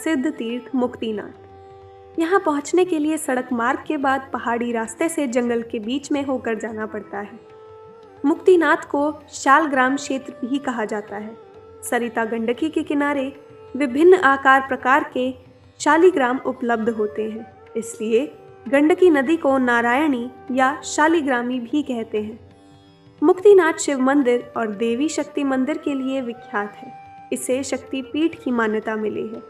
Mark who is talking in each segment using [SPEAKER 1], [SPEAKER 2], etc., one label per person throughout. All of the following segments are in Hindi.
[SPEAKER 1] प्रसिद्ध तीर्थ मुक्तिनाथ। यहाँ पहुँचने के लिए सड़क मार्ग के बाद पहाड़ी रास्ते से जंगल के बीच में होकर जाना पड़ता है। मुक्तिनाथ को शालग्राम क्षेत्र भी कहा जाता है। सरिता गंडकी के किनारे विभिन्न आकार प्रकार के शालिग्राम उपलब्ध होते हैं, इसलिए गंडकी नदी को नारायणी या शालिग्रामी भी कहते हैं। मुक्तिनाथ शिव मंदिर और देवी शक्ति मंदिर के लिए विख्यात है। इसे शक्ति पीठ की मान्यता मिली है।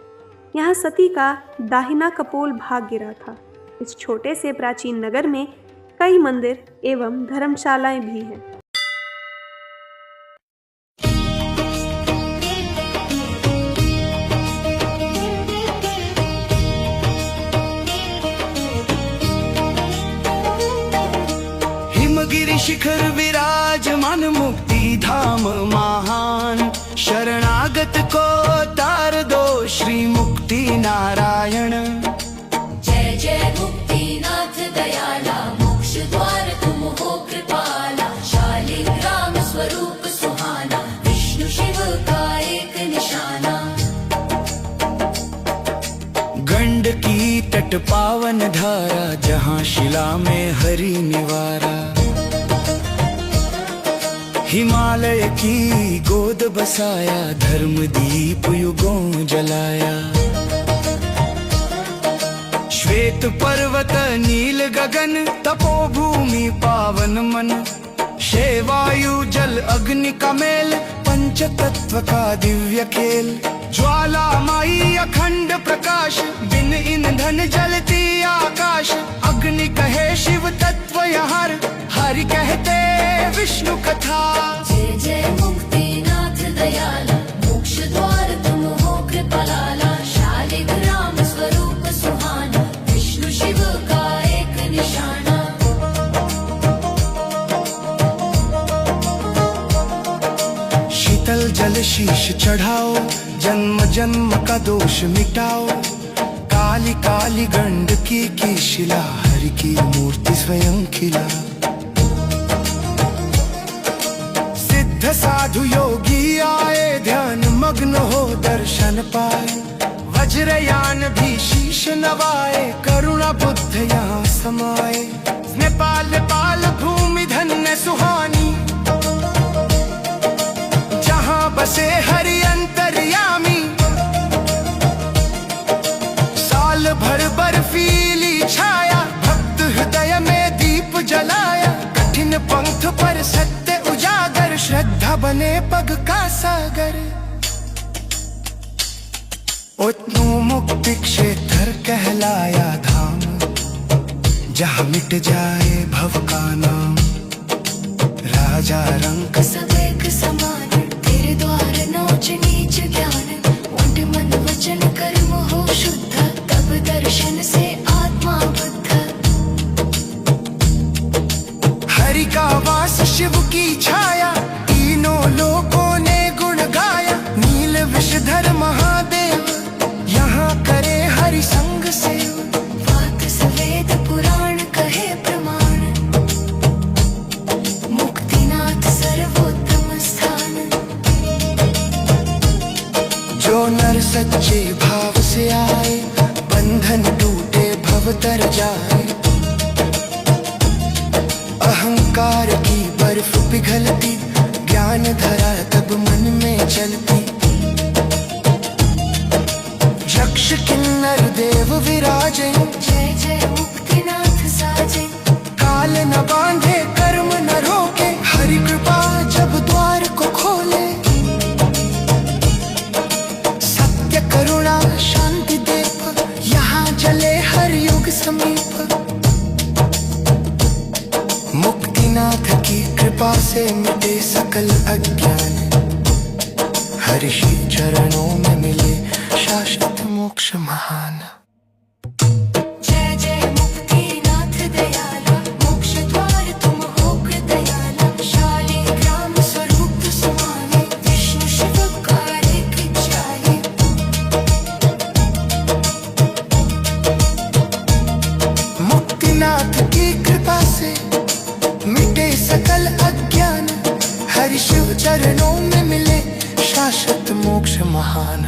[SPEAKER 1] यहाँ सती का दाहिना कपोल भाग गिरा था। इस छोटे से प्राचीन नगर में कई मंदिर एवं धर्मशालाएं भी हैं।
[SPEAKER 2] हिमगिरि शिखर विराजमान मुक्ति धाम महान, शरणागत को तार दो श्री मुक्ति नारायण।
[SPEAKER 3] जय जय मुक्तिनाथ दयाला, मोक्ष द्वार तुम हो कृपाला। शालिग्राम स्वरूप सुहाना, विष्णु शिव का एक निशाना।
[SPEAKER 2] गंडकी तट पावन धारा, जहाँ शिला में हरि निवारा। हिमालय की गोद बसाया, धर्म दीप युगों जलाया। श्वेत पर्वत नील गगन, तपोभूमि पावन मन। शेवायु जल अग्नि का मेल, पंच तत्व का दिव्य खेल। ज्वालामाई अखंड प्रकाश, बिन ईंधन जलती आकाश। अग्नि कहे शिव तत्व यहाँ, हरि कहते विष्णु कथा।
[SPEAKER 3] जय जय मुक्तिनाथ दयाला, मोक्ष द्वार तुम हो कृपाला। शालिग्राम स्वरूप सुहाना, विष्णु शिव का एक निशाना।
[SPEAKER 2] शीतल जल शीश चढ़ाओ, जन्म जन्म का दोष मिटाओ। काली काली गंडकी की शिला, हरि की मूर्ति स्वयं खिला। सिद्ध साधु योगी आए, ध्यान मग्न हो दर्शन पाए। वज्रयान भी शीश नवाए, करुणा बुद्ध यहाँ समाए। नेपाल पाल भूमि धन्य सुहानी, जहाँ बसे हरि अंतर्यामी। साल भर बर्फीली छाया, भक्त हृदय में दीप जलाया। कठिन पंथ पर सत्य उजागर, श्रद्धा बने पग का सागर। उतनु मुक्ति क्षेत्र कहलाया धाम, जहाँ मिट जाए भव का नाम। राजा रंक
[SPEAKER 3] सब एक समान, तेरे द्वार नोच नीच ज्ञान। उठ मन वचन कर्म हो शुद्ध, तब दर्शन से आत्मा बुद्ध।
[SPEAKER 2] हरि का वास शिव की छाया, तीनों लोकों ने गुण गाया। नील विषधर महादेव, यहाँ करे हरि संग से।
[SPEAKER 3] वाक सवेद पुराण कहे प्रमाण, मुक्तिनाथ सर्वोत्तम स्थान।
[SPEAKER 2] जो नर सच्चे भाव से आए, बंधन टूटे भव तर जाए। अहंकार की बर्फ पिघलती, ज्ञान धरा तब मन में चलती। यक्ष किन्नर देव विराजे,
[SPEAKER 3] जय जय मुक्तिनाथ साजे।
[SPEAKER 2] काल न बांधे कर्म न रोके, हरि कृपा जब द्वार को खोले। सत्य करुणा शांति दीप, यहाँ जले हर युग समीप। मुक्तिनाथ की कृपा से मिटे सकल अज्ञान, हरि श्री चरणों में मिले शाश्वत मोक्ष महान।
[SPEAKER 3] जय जय मुक्तिनाथ दयाला, मोक्ष द्वार तुम हो कृपयाला। शालिग्राम स्वरूप सुहाने, विष्णु शिव का एक इच्छाए।
[SPEAKER 2] मुक्तिनाथ की कृपा से मिटे सकल अज्ञान, हरि शिव चरणों में मिले शाश्वत मोक्ष महान।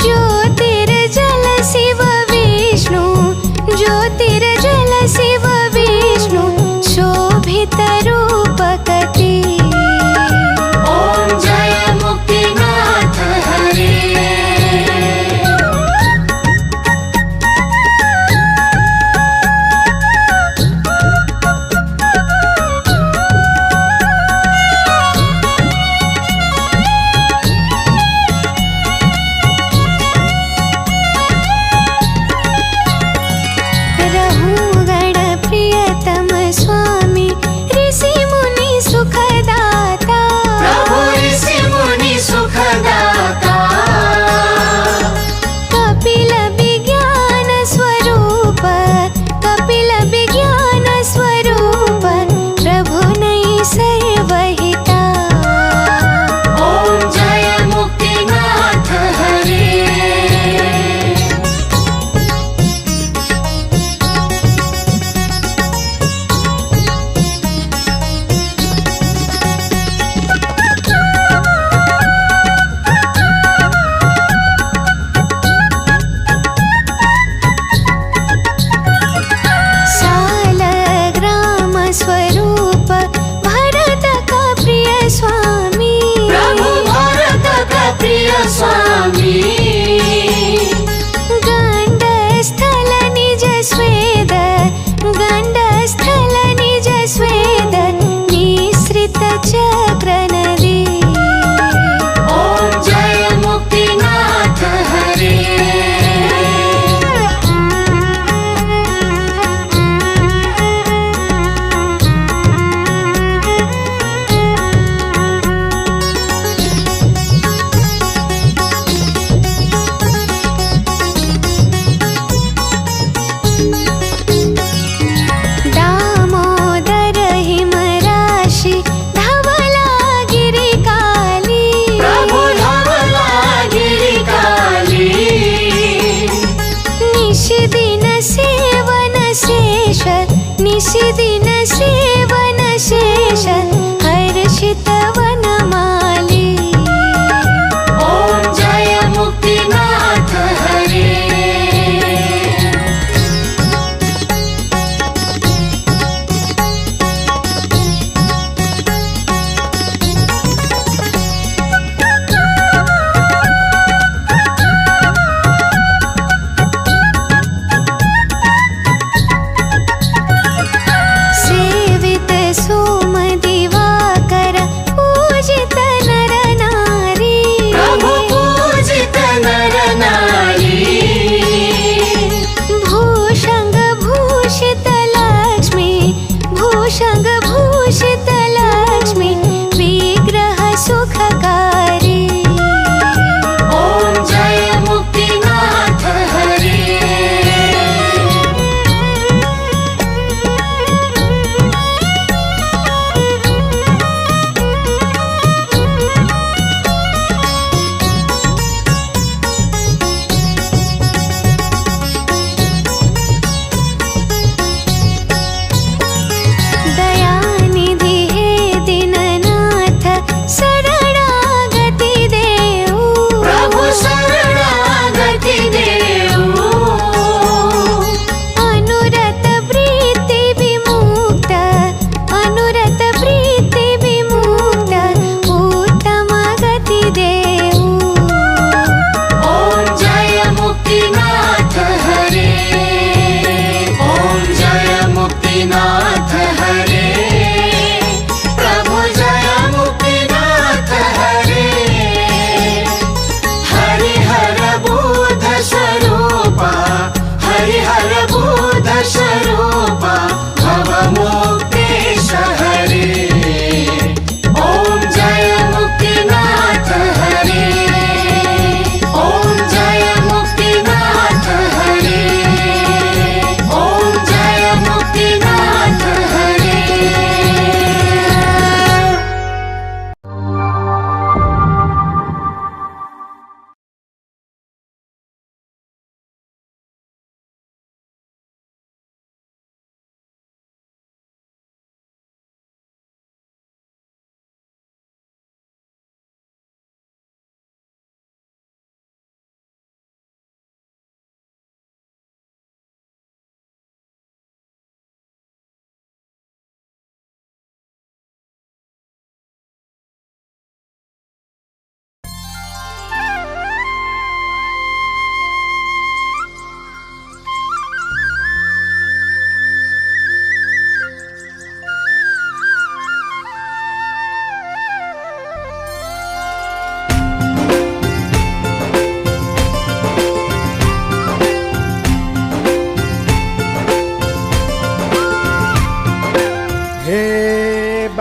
[SPEAKER 4] ज्योतिर्जल शिव विष्णु, ज्योतिर्जल शिव विष्णु, शोभित रूपकटी।
[SPEAKER 3] ॐ जय मुक्तिनाथ हरे।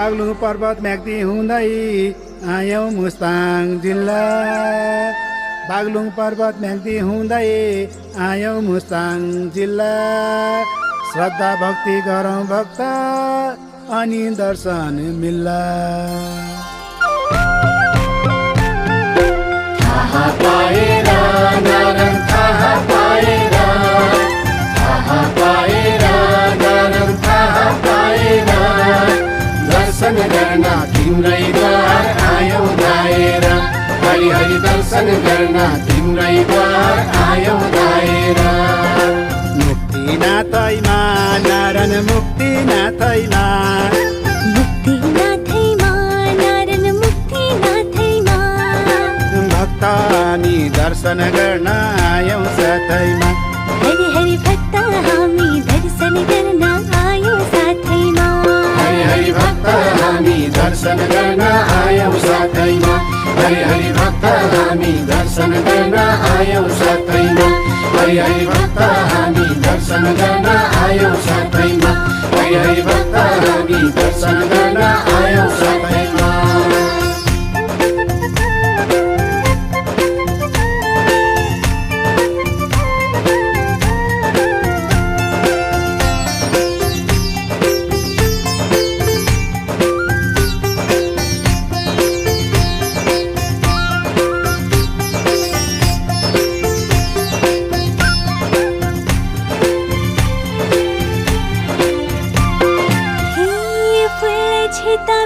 [SPEAKER 5] बागलुङ पर्वत म्याग्दी हुँदै आयौँ मुस्ताङ जिल्ला बागलुङ पर्वत म्याग्दी हुँदै आयौँ मुस्ताङ जिल्ला श्रद्धा भक्ति गरौँ भक्त अनि दर्शन मिल्ला
[SPEAKER 2] थाहा पाएर नारायण थाहा पाएर थाहा पाएर नारायण थाहा पाएर दर्शन गर्न तिम्रै द्वार आयौँ धाएर हरि हरि दर्शन गर्न तिम्रै द्वार आयौँ धाएर
[SPEAKER 5] मुक्तिनाथैमा नारायण मुक्तिनाथैमा
[SPEAKER 4] मुक्तिनाथैमा नारायण मुक्तिनाथैमा
[SPEAKER 5] भक्त हामी दर्शन गर्न आयौँ साथैमा
[SPEAKER 4] हरि हरि भक्त हामी दर्शन गर्न आयौँ साथैमा
[SPEAKER 2] हरि हरि भक्त हामी दर्शन गर्न आयौँ साथैमा हरि हरि भक्त हामी दर्शन गर्न आयौँ साथैमा हरि हरि भक्त हामी दर्शन गर्न आयौँ साथैमा हरि हरि भक्त हामी दर्शन गर्न आयौँ साथैमा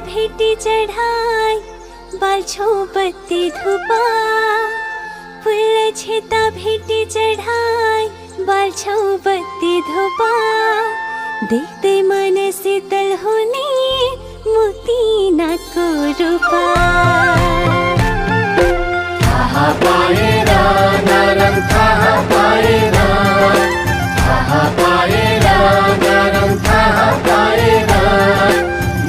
[SPEAKER 4] भेटी चढ़ाई बाल्छौ बत्ती धुपा फुल छेता भेटी चढ़ाई बाल्छौ बत्ती धुपा देख्दै मन शीतल हुने मुक्तिनाथको रूपा
[SPEAKER 2] थाहा पाएर नारायण थाहा पाएर थाहा पाएर नारायण थाहा पाएर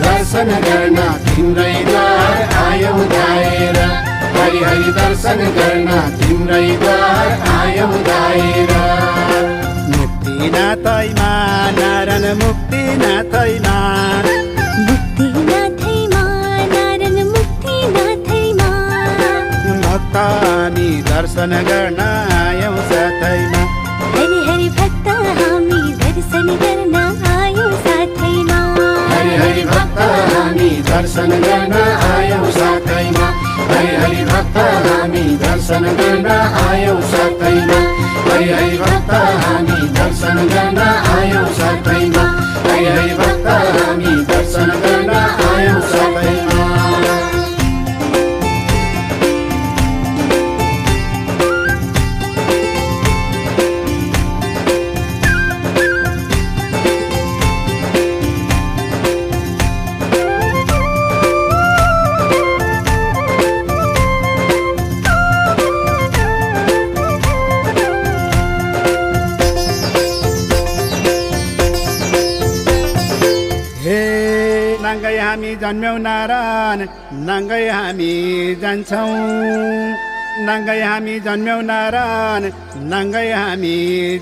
[SPEAKER 2] दर्शन गर्न तिम्रै द्वार आयौँ धाएर हरि हरि दर्शन गर्न तिम्रै द्वार आयौँ धाएर
[SPEAKER 5] मुक्तिनाथैमा नारायण मुक्तिनाथैमा
[SPEAKER 4] मुक्तिनाथैमा नारायण मुक्तिनाथैमा
[SPEAKER 5] भक्त हामी दर्शन गर्न आयौँ साथैमा
[SPEAKER 4] हरि हरि भक्त हामी दर्शन गर्न आयौँ साथैमा
[SPEAKER 2] हरि हरि भक्त हामी दर्शन गर्न आयौँ साथैमा हरि हरि भक्त हामी दर्शन गर्न आयौँ साथैमा हरि हरि भक्त हामी दर्शन गर्न आयौँ साथैमा हरि हरि भक्त हामी दर्शन गर्न आयौँ साथैमा
[SPEAKER 5] नाङ्गै हामी जन्म्यौ नारायण नाङ्गै हामी जान्छौँ नाङ्गै हामी जन्म्यौ नारायण नाङ्गै हामी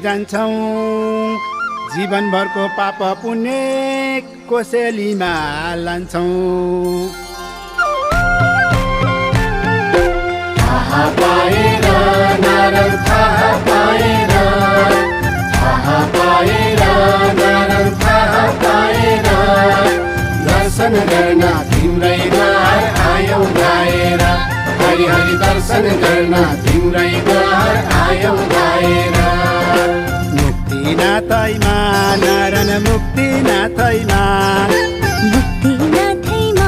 [SPEAKER 5] जान्छौँ जीवनभरको पाप पुण्य कोसेलीमा लान्छौँ
[SPEAKER 2] थाहा पाएर नारायण थाहा पाएर थाहा पाएर नारायण थाहा पाएर दर्शन गर्न तिम्रै द्वार आयौँ धाएर हरि हरि दर्शन गर्न तिम्रै द्वार आयौँ धाएर
[SPEAKER 5] मुक्तिनाथैमा नारायण मुक्तिनाथैमा
[SPEAKER 4] मुक्तिनाथैमा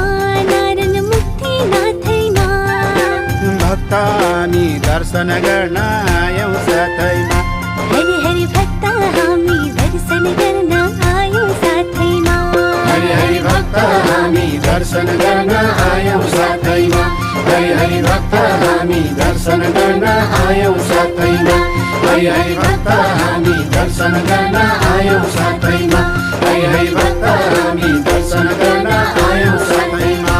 [SPEAKER 4] नारायण मुक्तिनाथैमा
[SPEAKER 5] भक्त हामी दर्शन गर्न आयौँ साथैमा
[SPEAKER 4] हरि हरि भक्त हामी दर्शन गर्न आयौँ साथैमा
[SPEAKER 2] हरि हरि भक्त हामी दर्शन गर्न आयौँ साथैमा हरि हरि भक्त हामी दर्शन गर्न आयौँ साथैमा हरि हरि भक्त हामी दर्शन गर्न आयौँ साथैमा हरि हरि भक्त हामी दर्शन गर्न आयौँ साथैमा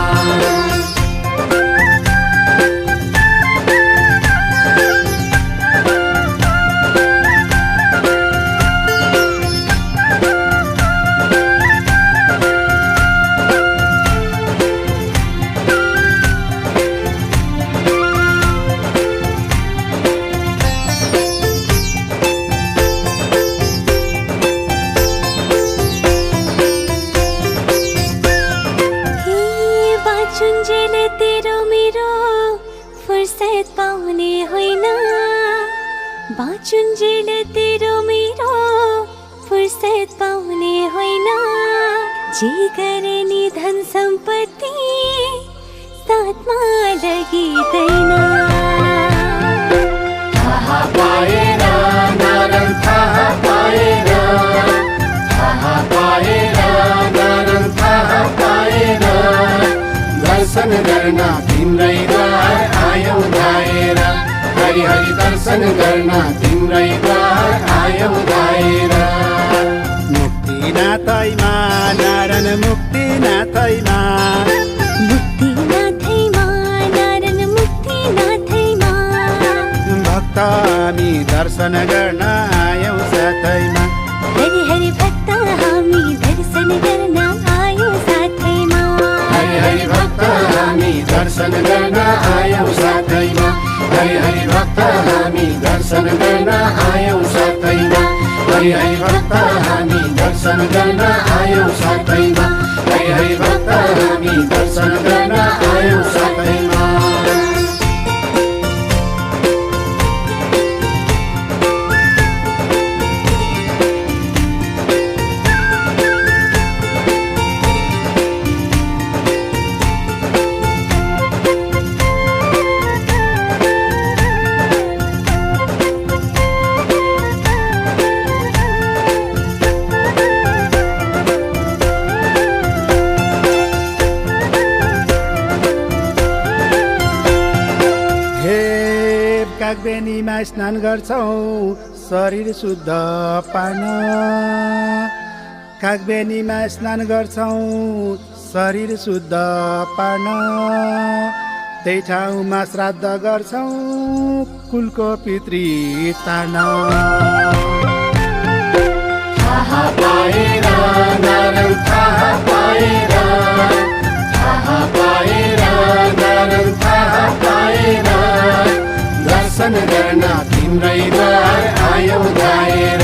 [SPEAKER 4] पाउने होइन बाँचुन्जेल तेरो मेरो फुर्सद पाउने होइन जे गरे नि धन सम्पत्ति साथमा लगिँदैन
[SPEAKER 2] थाहा पाएर नारायण थाहा पाएर थाहा पाएर नारायण थाहा पाएर दर्शन गर्न तिम्रै द्वार आयौ धाएर हरि हरि दर्शन गर्न तिम्रै द्वार आयौ धाएर
[SPEAKER 5] मुक्तिनाथैमा नारायण मुक्तिनाथैमा
[SPEAKER 4] मुक्तिनाथैमा नारायण मुक्तिनाथैमा
[SPEAKER 5] भक्त हामी दर्शन गर्न आयौँ साथैमा
[SPEAKER 4] हरि हरि भक्त हामी दर्शन गर्न आयौँ साथैमा
[SPEAKER 2] हरि हरि भक्त हामी दर्शन गर्न आयौँ साथैमा हरि हरि भक्त हामी दर्शन गर्न आयौँ साथैमा हरि हरि भक्त हामी दर्शन गर्न आयौँ साथैमा हरि हरि भक्त हामी दर्शन गर्न आयौँ साथैमा
[SPEAKER 5] कागबेनीमा स्नान गर्छौँ शरीर शुद्ध पार्न कागबेनीमा स्नान गर्छौँ शरीर शुद्ध पार्न त्यही ठाउँमा श्राद्ध गर्छौँ कुलको पितृ तार्न
[SPEAKER 2] थाहा पाएर नारायण थाहा पाएर थाहा पाएर नारायण थाहा पाएर दर्शन गर्न तिम्रै द्वार आयौ धाएर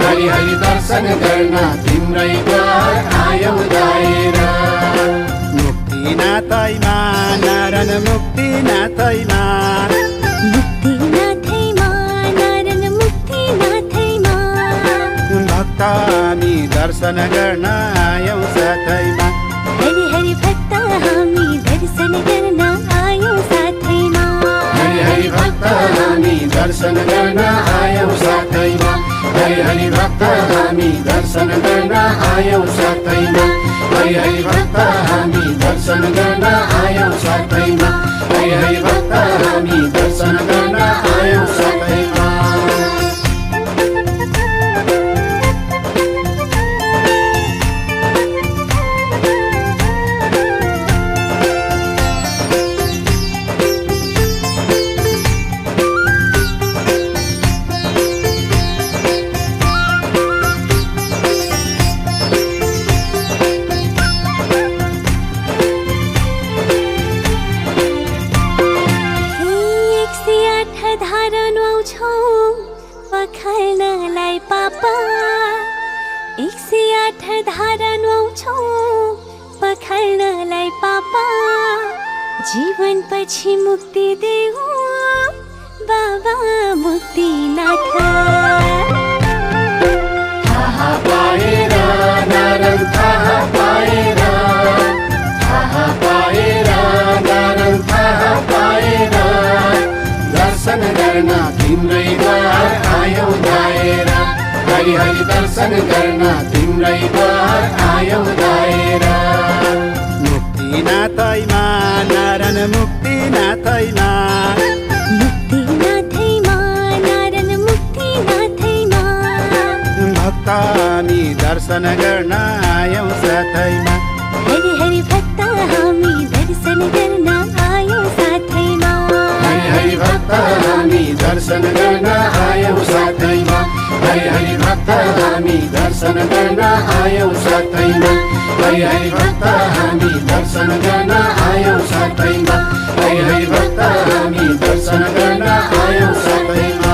[SPEAKER 2] हरि हरि दर्शन गर्न तिम्रै द्वार आयौ धाएर
[SPEAKER 5] मुक्तिनाथैमा नारायण मुक्तिनाथैमा
[SPEAKER 4] मुक्तिनाथैमा नारायण मुक्तिनाथैमा
[SPEAKER 5] भक्त हामी दर्शन गर्न आयौँ साथैमा
[SPEAKER 4] हरि हरि भक्त हामी दर्शन गर्न आयौँ साथैमा
[SPEAKER 2] हरि हरि भक्त हामी दर्शन गर्न आयौँ साथैमा हरि हरि भक्त हामी दर्शन गर्न आयौँ साथैमा हरि हरि भक्त हामी दर्शन गर्न आयौँ साथैमा हरि हरि भक्त हामी दर्शन गर्न आयौँ साथैमा
[SPEAKER 4] पखाल्नलाई पापा 108 धारा नुहाउँछौँ पखाल्नलाई पापा जीवन पछि मुक्ति देऊ बाबा मुक्तिनाथ
[SPEAKER 2] थाहा पाएर नारायण थाहा पाएर थाहा पाएर नारायण थाहा पाएर दर्शन गर्न तिम्रै द्वार आयौ धाएर हरि हरि दर्शन गर्न तिम्रै द्वार आयौ धाएर
[SPEAKER 5] मुक्तिनाथैमा नारायण मुक्तिनाथैमा
[SPEAKER 4] मुक्तिनाथैमा नारायण मुक्तिनाथैमा
[SPEAKER 5] भक्त हामी दर्शन गर्न आयौँ साथैमा
[SPEAKER 4] हरि हरि भक्त हामी दर्शन गर्न आयौँ साथैमा
[SPEAKER 2] हरि हरि भक्त हामी दर्शन गर्न आयौँ साथैमा हरि हरि भक्त हामी दर्शन गर्न आयौँ साथैमा हरि हरि भक्त हामी दर्शन गर्न आयौँ साथैमा हरि हरि भक्त हामी दर्शन गर्न आयौँ साथैमा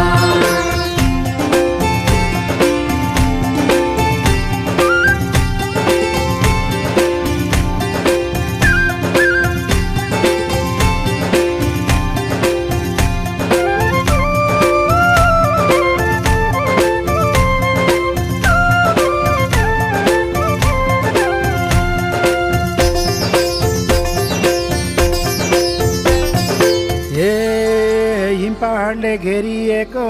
[SPEAKER 5] पहाडले घेरिएको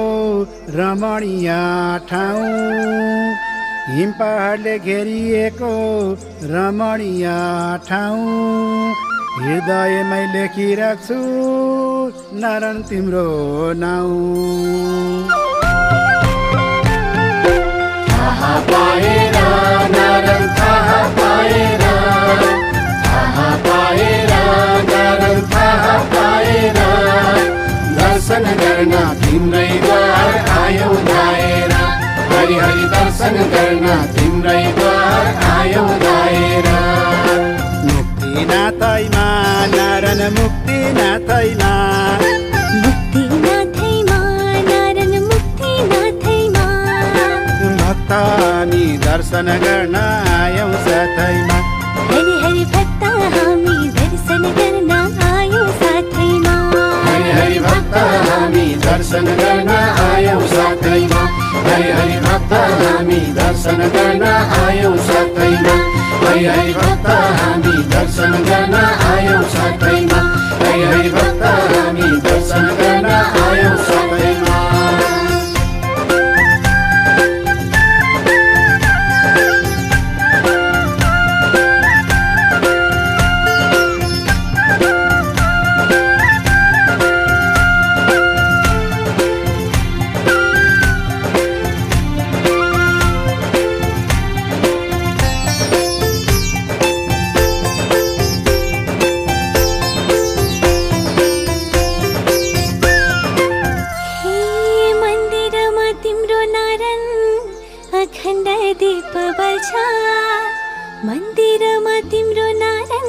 [SPEAKER 5] रमणीय ठाउँ, हिम पहाडले घेरिएको रमणीय ठाउँ, हृदयमै लेखिराख्छु नारायण तिम्रो नाउँ।
[SPEAKER 2] थाहा पाएर नारायण थाहा पाएर, थाहा पाएर नारायण थाहा पाएर, दर्शन गर्न तिम्रै द्वार आयौ धाएर, हरि हरि दर्शन गर्न तिम्रै द्वार आयौ धाएर।
[SPEAKER 5] मुक्तिनाथैमा नारायण मुक्तिनाथैमा,
[SPEAKER 4] मुक्तिनाथैमा नारायण मुक्तिनाथैमा,
[SPEAKER 5] भक्त हामी दर्शन गर्न आयौँ साथैमा।
[SPEAKER 4] हरि हरि भक्त हामी दर्शन गर्न आयौँ साथैमा।
[SPEAKER 2] हरि हरि भक्त हामी दर्शन गर्न आयौँ साथैमा, हरि हरि भक्त हामी दर्शन गर्न आयौँ साथैमा, हरि हरि भक्त हामी दर्शन गर्न आयौँ साथैमा, हरि हरि भक्त हामी दर्शन गर्न आयौँ साथैमा।
[SPEAKER 4] अखण्ड दीप बल्छ, मन्दिरमा तिम्रो नारायण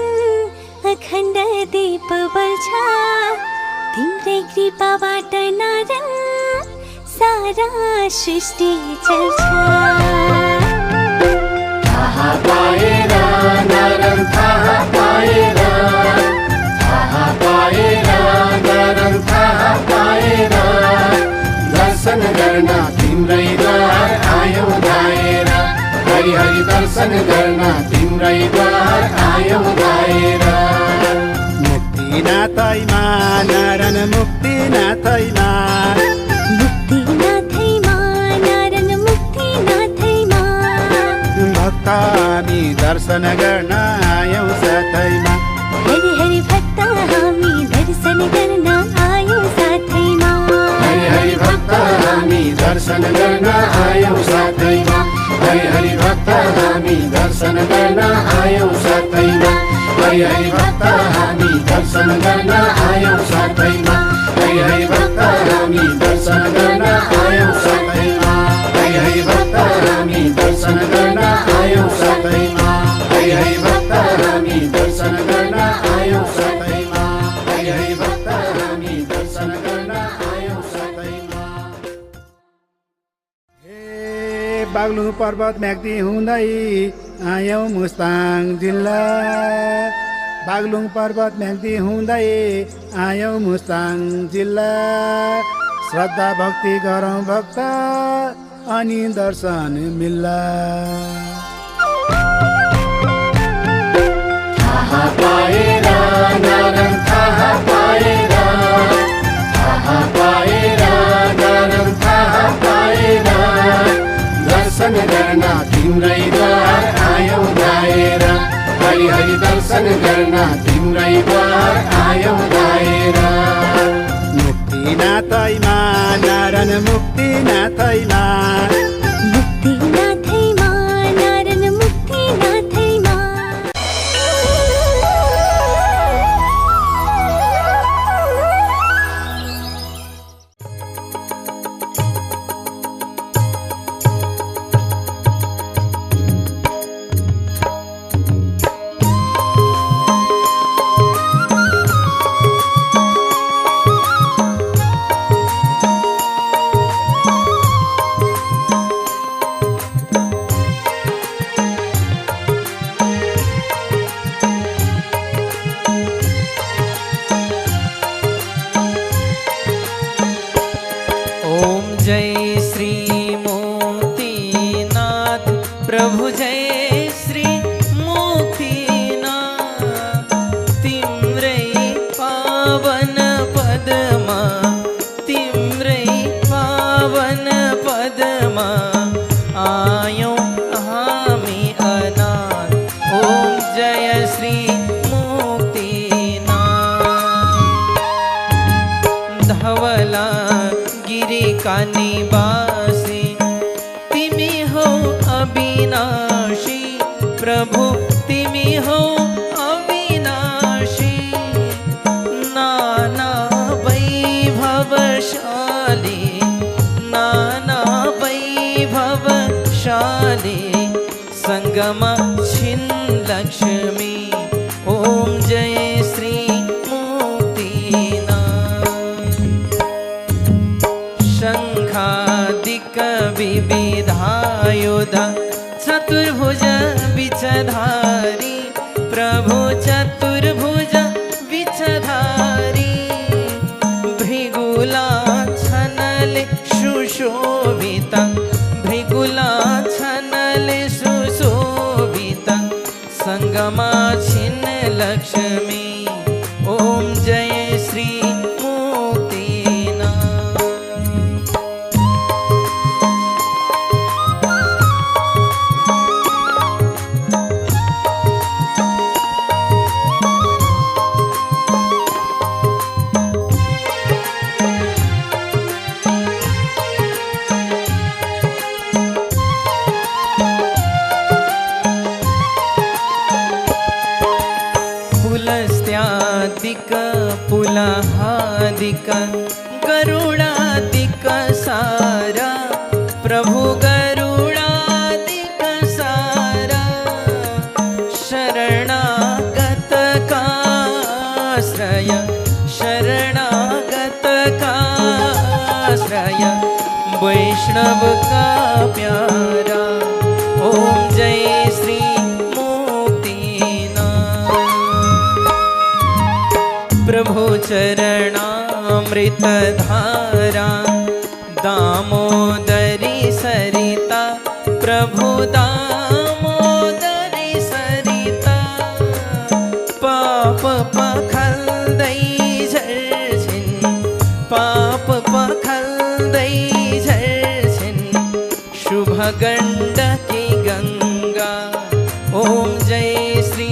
[SPEAKER 4] अखण्ड दीप बल्छ, तिम्रै कृपाबाट नारायण सारा सृष्टि चल्छ।
[SPEAKER 2] थाहा पाएर नारायण थाहा पाएर, थाहा पाएर नारायण थाहा पाएर, दर्शन गर्न तिम्रै द्वार आयौ धाएर, हरि हरि दर्शन गर्न तिम्रै द्वार आयौ धाएर।
[SPEAKER 5] मुक्तिनाथैमा नारायण मुक्तिनाथैमा,
[SPEAKER 4] मुक्तिनाथैमा नारायण मुक्तिनाथैमा,
[SPEAKER 5] भक्त हामी दर्शन गर्न आयौँ साथैमा।
[SPEAKER 4] हरि हरि भक्त हामी दर्शन गर्न आयौँ साथैमा।
[SPEAKER 2] हरि हरि भक्त हामी दर्शन गर्न आयौँ साथैमा, हरि हरि भक्त हामी दर्शन गर्न आयौँ साथैमा, हरि हरि भक्त हामी दर्शन गर्न आयौँ साथैमा, हरि हरि भक्त हामी दर्शन गर्न आयौँ साथैमा, हरि हरि भक्त हामी दर्शन गर्न आयौँ साथैमा, हरि हरि भक्त हामी दर्शन गर्न आयौँ साथैमा, हरि हरि भक्त हामी दर्शन गर्न आयौँ साथैमा।
[SPEAKER 5] हे बागलुङ पर्वत म्याग्दी हुँदै आयौँ मुस्ताङ जिल्ला, बागलुङ पर्वत म्याग्दी हुँदै आयौँ मुस्ताङ जिल्ला, श्रद्धा भक्ति गरौँ भक्त अनि दर्शन मिल्ला।
[SPEAKER 2] थाहा पाएर नारायण थाहा पाएर, थाहा पाएर नारायण थाहा पाएर, दर्शन गर्न तिम्रै द्वार आयौ धाएर, हरि हरि दर्शन गर्न तिम्रै द्वार आयौ धाएर।
[SPEAKER 5] मुक्तिनाथैमा नारायण मुक्तिनाथैमा,
[SPEAKER 4] मुक्तिनाथैमा नारायण मुक्तिनाथैमा,
[SPEAKER 6] तिम्रै पावन पदमा अमेरिका निवासी तिमी हो अविनाशी प्रभु तिमी हो अविनाशी नाना वैभवशाली नाना वैभवशाली संगमा छिन्न लक्ष्मी ओम जय श्री शंखादिक विविधायुध चतुर्भुज विचधारी प्रभु चतुर्भुज विचधारी भृगुलाच्छनले सुशोभिता भृगुलाच्छनले सुशोभिता संगमा छिन्न लक्ष्मी ओम जय श्री पुलहादिक गरुडादिक सारा प्रभु गरुडादिक सारा शरणागत का आश्रय शरणागत का आश्रय वैष्णव का प्यारा ओम जय श्री प्रभु चरणामृत धारा दामोदरी सरिता प्रभु दामोदरी सरिता पाप पखल दई झरछिन पाप पखल दई झरछिन शुभ गंडकी गंगा ओम जय श्री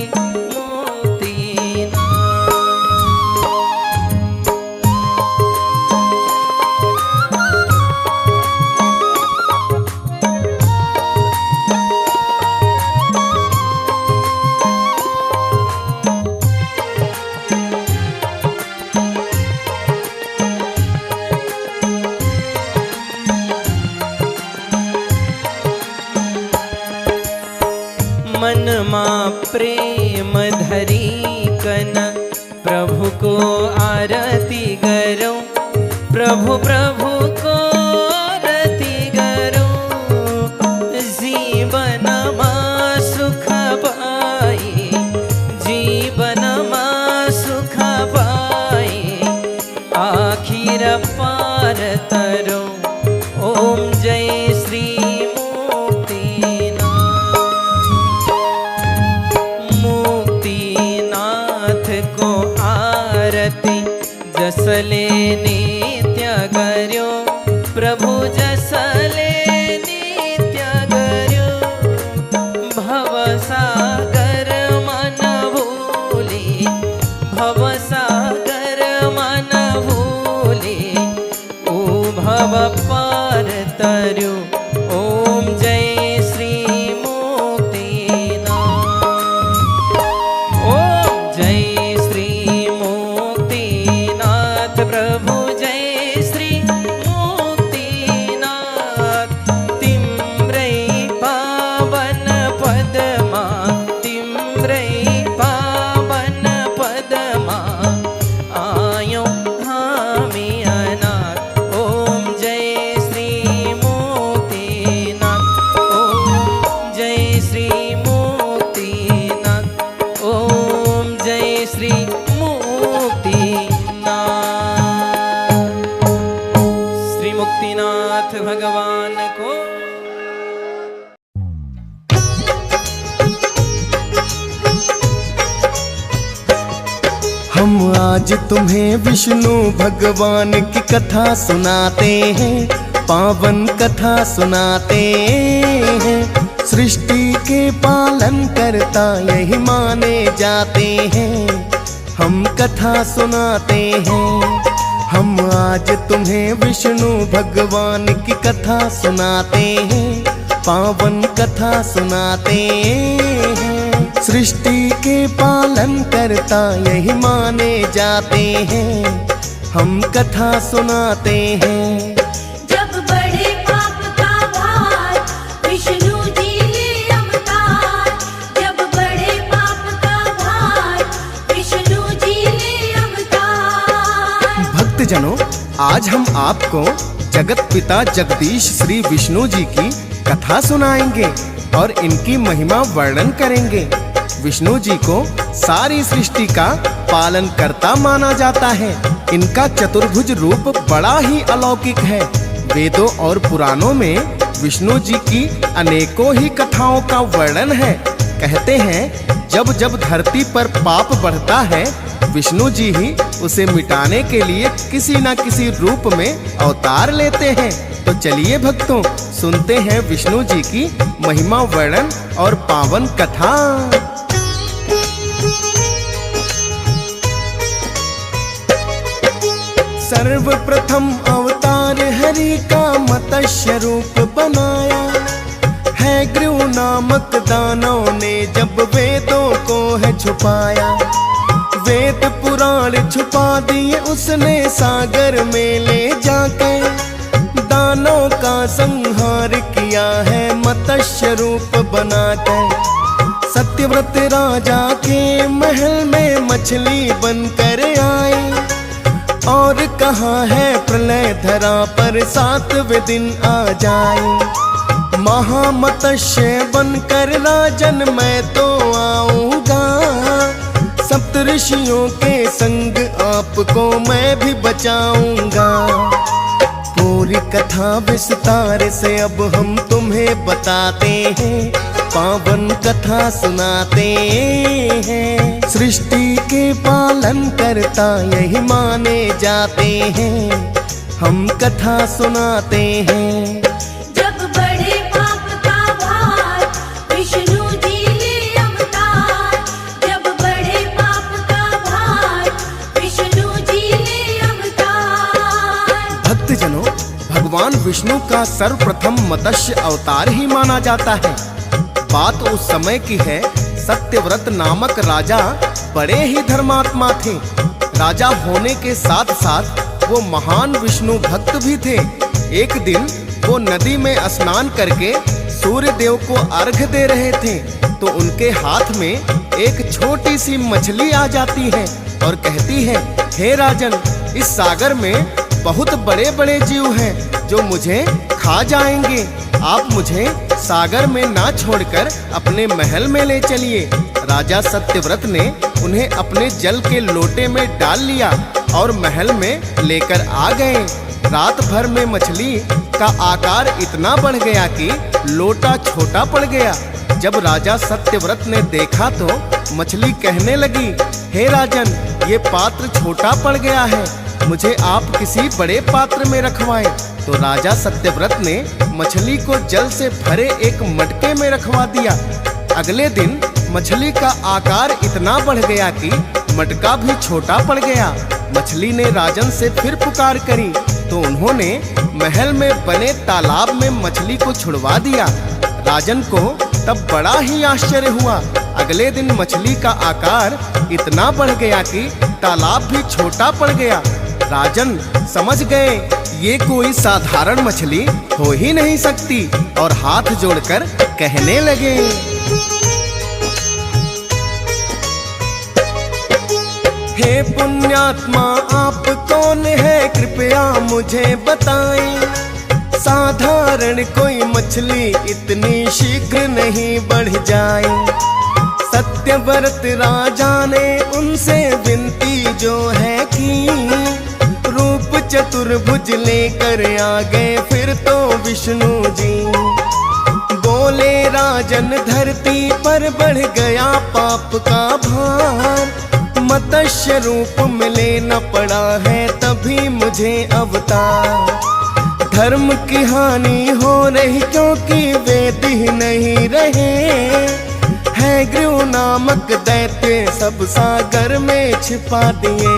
[SPEAKER 6] मनमा प्रेम धरी कन प्रभु को आरती करो प्रभु प्रभु को आरती करो जीवन मां सुख पाई जीवन मां सुख पाई आखिर पार तरो ओम जय श्री जसले नित्य गर्यो प्रभु जसले नित्य गर्यो भवसागर मन भूली भवसागर मन भूली ओ भव पार तरु ओम जय श्री प्रभु जय श्री मुक्तिनाथ तिम्रै पावन पदमा तिम्रै पावन पदमा आयो हामी अनाथ ओम जय श्री मुक्तिनाथ ओम जय श्री मुक्तिनाथ ओम जय श्री मुक्तिनाथ भगवान को।
[SPEAKER 2] हम आज तुम्हें विष्णु भगवान की कथा सुनाते हैं, पावन कथा सुनाते हैं। सृष्टि के पालन करता यही माने जाते हैं, हम कथा सुनाते हैं। हम आज तुम्हें विष्णु भगवान की कथा सुनाते हैं, पावन कथा सुनाते हैं। सृष्टि के पालन करता यही माने जाते हैं, हम कथा सुनाते हैं।
[SPEAKER 3] जब बड़े पाप का भार विष्णु जी ले अवतार, जब बड़े पाप का भार विष्णु जी ले अवतार।
[SPEAKER 2] भक्तजनों, आज हम आपको जगत पिता जगदीश श्री विष्णु जी की कथा सुनाएंगे और इनकी महिमा वर्णन करेंगे। विष्णु जी को सारी सृष्टि का पालन करता माना जाता है। इनका चतुर्भुज रूप बड़ा ही अलौकिक है। वेदों और पुराणों में विष्णु जी की अनेकों ही कथाओं का वर्णन है। कहते हैं जब जब धरती पर पाप बढ़ता है, विष्णु जी ही उसे मिटाने के लिए किसी न किसी रूप में अवतार लेते हैं। तो चलिए भक्तों, सुनते हैं विष्णु जी की महिमा वर्णन और पावन कथा। सर्वप्रथम अवतार हरि का मत्स्य रूप बनाया है। ग्रीव नामक दानव ने जब वेदों को है छुपाया, वेद पुराण छुपा दिए उसने सागर में ले जाके। दानों का संहार किया है मत्स्य रूप बनाकर। सत्यव्रत राजा के महल में मछली बनकर आए और कहा है प्रलय धरा पर 7वें दिन आ जाए। महामत्स्य बनकर राजन मैं तो आऊंगा, सप्तऋषियों के संग आपको मैं भी बचाऊंगा। पूरी कथा विस्तार से अब हम तुम्हें बताते हैं, पावन कथा सुनाते हैं। सृष्टि के पालन करता यही माने जाते हैं, हम कथा सुनाते हैं।
[SPEAKER 3] जब बड़े पाप का भार विष्णु जी ले अवतार, जब बड़े पाप का भार विष्णु जी ले अवतार।
[SPEAKER 2] भक्तजनों, भगवान विष्णु का सर्वप्रथम मत्स्य अवतार ही माना जाता है। बात उस समय की है, सत्यव्रत नामक राजा बड़े ही धर्मात्मा थे। राजा होने के साथ साथ वो महान विष्णु भक्त भी थे। एक दिन वो नदी में स्नान करके सूर्य देव को अर्घ्य दे रहे थे, तो उनके हाथ में एक छोटी सी मछली आ जाती है और कहती है, हे राजन, इस सागर में बहुत बड़े बड़े जीव हैं जो मुझे खा जाएंगे। आप मुझे सागर में ना छोड़कर अपने महल में ले चलिए। राजा सत्यव्रत ने उन्हें अपने जल के लोटे में डाल लिया और महल में लेकर आ गए। रात भर में मछली का आकार इतना बढ़ गया कि लोटा छोटा पड़ गया। जब राजा सत्यव्रत ने देखा तो मछली कहने लगी, हे राजन, ये पात्र छोटा पड़ गया है, मुझे आप किसी बड़े पात्र में रखवाएं। तो राजा सत्यव्रत ने मछली को जल से भरे एक मटके में रखवा दिया। अगले दिन मछली का आकार इतना बढ़ गया कि मटका भी छोटा पड़ गया। मछली ने राजन से फिर पुकार करी तो उन्होंने महल में बने तालाब में मछली को छुड़वा दिया। राजन को तब बड़ा ही आश्चर्य हुआ। अगले दिन मछली का आकार इतना बढ़ गया कि तालाब भी छोटा पड़ गया। राजन समझ गए ये कोई साधारण मछली हो ही नहीं सकती और हाथ जोड़कर कहने लगे, हे पुण्यात्मा, आप कौन है, कृपया मुझे बताएं। साधारण कोई मछली इतनी शीघ्र नहीं बढ़ जाए। सत्यव्रत राजा ने उनसे विनती जो है की, रूप चतुर्भुज लेकर आ गए फिर तो विष्णु जी। बोले राजन, धरती पर बढ़ गया पाप का भार, मत्स्य रूप में लेना पड़ा है तभी मुझे अवतार। धर्म की हानि हो रही क्योंकि वेद ही नहीं रहे, है ग्रीव नामक दैत्य सब सागर में छिपा दिए।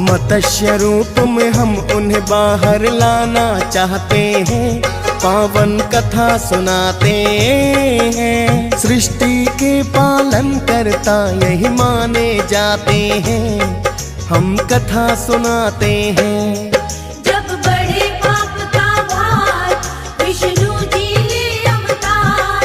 [SPEAKER 2] मत्स्य रूप में हम उन्हें बाहर लाना चाहते हैं, पावन कथा सुनाते हैं। सृष्टि के पालन करता यही माने जाते हैं, हम कथा सुनाते हैं।
[SPEAKER 3] जब बड़े पाप का भार विष्णु जी ले अवतार,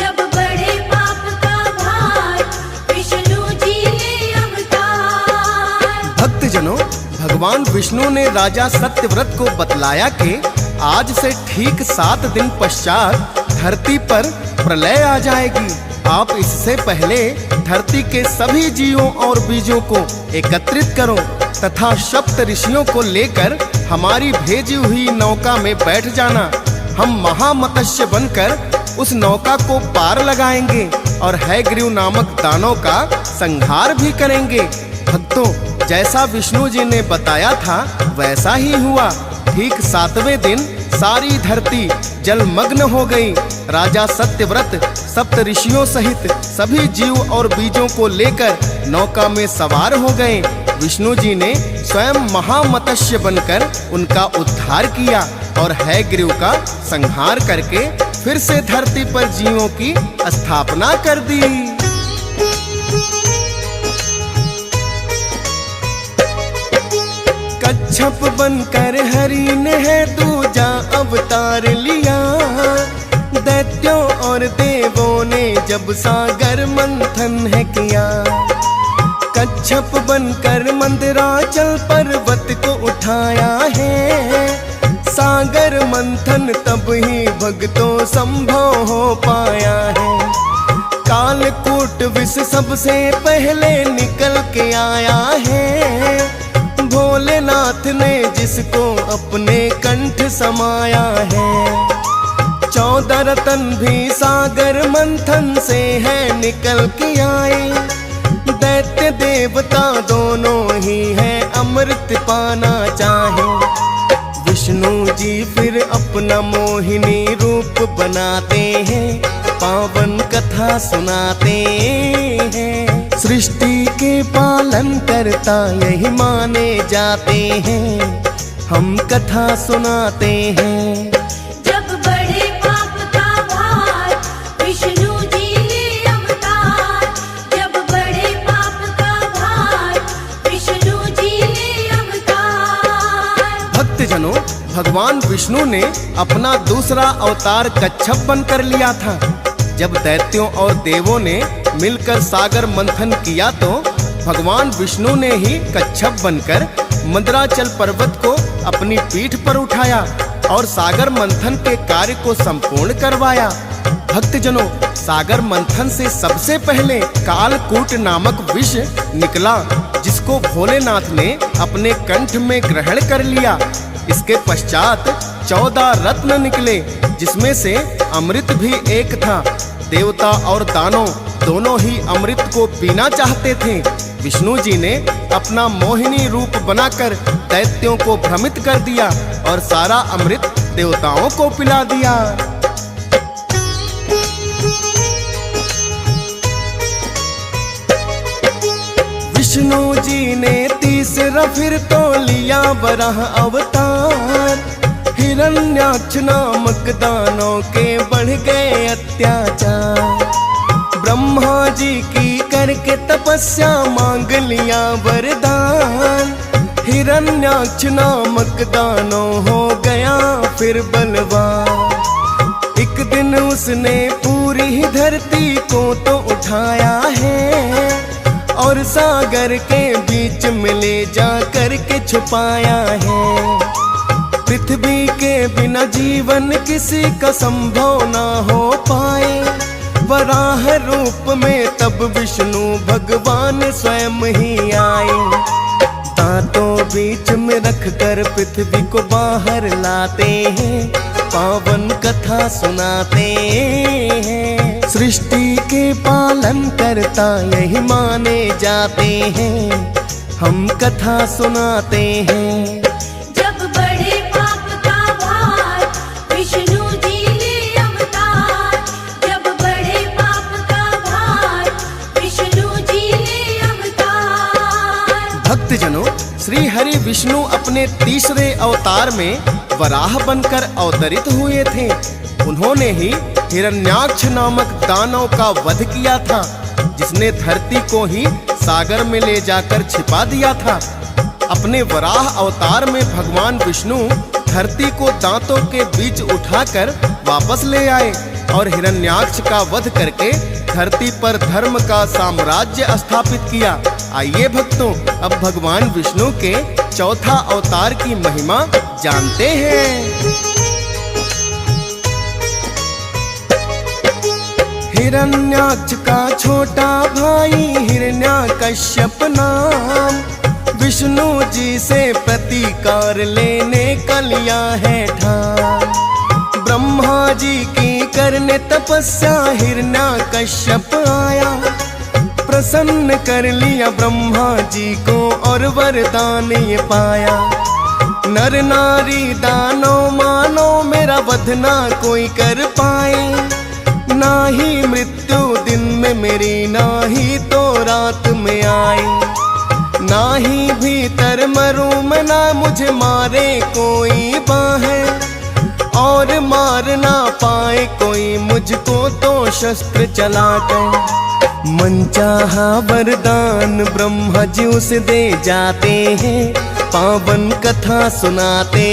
[SPEAKER 3] जब बड़े पाप का भार विष्णु जी ले अवतार।
[SPEAKER 2] भक्तजनों, भगवान विष्णु ने राजा सत्यव्रत को बतलाया कि आज से ठीक 7 दिन पश्चात धरती पर प्रलय आ जाएगी। आप इससे पहले धरती के सभी जीवों और बीजों को एकत्रित करो तथा सप्त ऋषियों को लेकर हमारी भेजी हुई नौका में बैठ जाना। हम महामत्स्य बनकर उस नौका को पार लगाएंगे और हैग्रीव नामक दानव का संहार भी करेंगे। भक्तों, जैसा विष्णु जी ने बताया था वैसा ही हुआ। ठीक 7वें दिन सारी धरती जलमग्न हो गई। राजा सत्यव्रत सप्त ऋषियों सहित सभी जीव और बीजों को लेकर नौका में सवार हो गए। विष्णु जी ने स्वयं महामत्स्य बनकर उनका उद्धार किया और हैग्रीव का संहार करके फिर से धरती पर जीवों की स्थापना कर दी। कच्छप बनकर हरि ने है दूजा अवतार लिया। दैत्यों और देवों ने जब सागर मंथन है किया। कच्छप बनकर मंदराचल पर्वत को उठाया है। सागर मंथन तब ही भक्तों संभव हो पाया है। कालकूट विष सबसे पहले निकल के आया है। भोलेनाथ ने जिसको अपने कंठ समाया है। 14 रतन भी सागर मंथन से है निकल के आए। दैत्य देवता दोनों ही है अमृत पाना चाहे। विष्णु जी फिर अपना मोहिनी रूप बनाते हैं, पावन कथा सुनाते हैं। सृष्टि के पालन करता यही माने जाते हैं, हम कथा सुनाते हैं।
[SPEAKER 3] जब बड़े पाप का भार विष्णु जी ले अवतार, जब बड़े पाप का भार विष्णु जी ले अवतार।
[SPEAKER 2] भक्तजनों, भगवान विष्णु ने अपना दूसरा अवतार कच्छप बनकर लिया था। जब दैत्यों और देवों ने मिलकर सागर मंथन किया तो भगवान विष्णु ने ही कच्छप बनकर मंदराचल पर्वत को अपनी पीठ पर उठाया और सागर मंथन के कार्य को संपूर्ण करवाया। भक्तजनों, सागर मंथन से सबसे पहले कालकूट नामक विष निकला, जिसको भोलेनाथ ने अपने कंठ में ग्रहण कर लिया। इसके पश्चात 14 रत्न निकले, जिसमें से अमृत भी एक था। देवता और दानव दोनों ही अमृत को पीना चाहते थे। विष्णु जी ने अपना मोहिनी रूप बनाकर दैत्यों को भ्रमित कर दिया और सारा अमृत देवताओं को पिला दिया। विष्णु जी ने तीसरा फिर तो लिया वराह अवतार। हिरण्याक्ष नामक दानव के बढ़ गए अत्याचार। ब्रह्मा जी की करके तपस्या मांग लिया वरदान। हिरण्याक्ष नामक दानव हो गया फिर बलवान। एक दिन उसने पूरी ही धरती को तो उठाया है और सागर के बीच में ले जा कर के छुपाया है। पृथ्वी के बिना जीवन किसी का संभव ना हो पाए। वराह रूप में तब विष्णु भगवान स्वयं ही आए। दांतों बीच में रख कर पृथ्वी को बाहर लाते हैं, पावन कथा सुनाते हैं। सृष्टि के पालन करता यही माने जाते हैं, हम कथा सुनाते हैं।
[SPEAKER 3] जब बड़े पाप का भार विष्णु जी ले अवतार, जब बड़े पाप का भार विष्णु जी ले अवतार।
[SPEAKER 2] भक्तजनों, श्री हरि
[SPEAKER 7] विष्णु अपने तीसरे अवतार में वराह बनकर अवतरित हुए थे, उन्होंने ही हिरण्याक्ष नामक दानव का वध किया था, जिसने धरती को ही सागर में ले जाकर छिपा दिया था। अपने वराह अवतार में भगवान विष्णु धरती को दांतों के बीच उठाकर वापस ले आए और हिरण्याक्ष का वध करके धरती पर धर्म का साम्राज्य स्थापित किया। आइए भक्तों, अब भगवान विष्णु के चौथा अवतार की महिमा जानते हैं। हिरण्याक्ष का छोटा भाई हिरण्याकश्यप नाम, विष्णु जी से प्रतिकार लेने का लिया है ठान। ब्रह्मा जी की करने तपस्या हिरण्याकश्यप आया, प्रसन्न कर लिया ब्रह्मा जी को और वरदान ये पाया। नर नारी दानव मानो मेरा वध ना कोई कर पाए, ना ही मृत्यु दिन में मेरी ना ही तो रात में आए। ना ही भीतर मरूं मैं ना मुझे मारे कोई बाहें, और मार ना पाए कोई मुझको तो शस्त्र चलाकर। मनचाहा वरदान ब्रह्मा जी उसे दे जाते हैं, पावन कथा सुनाते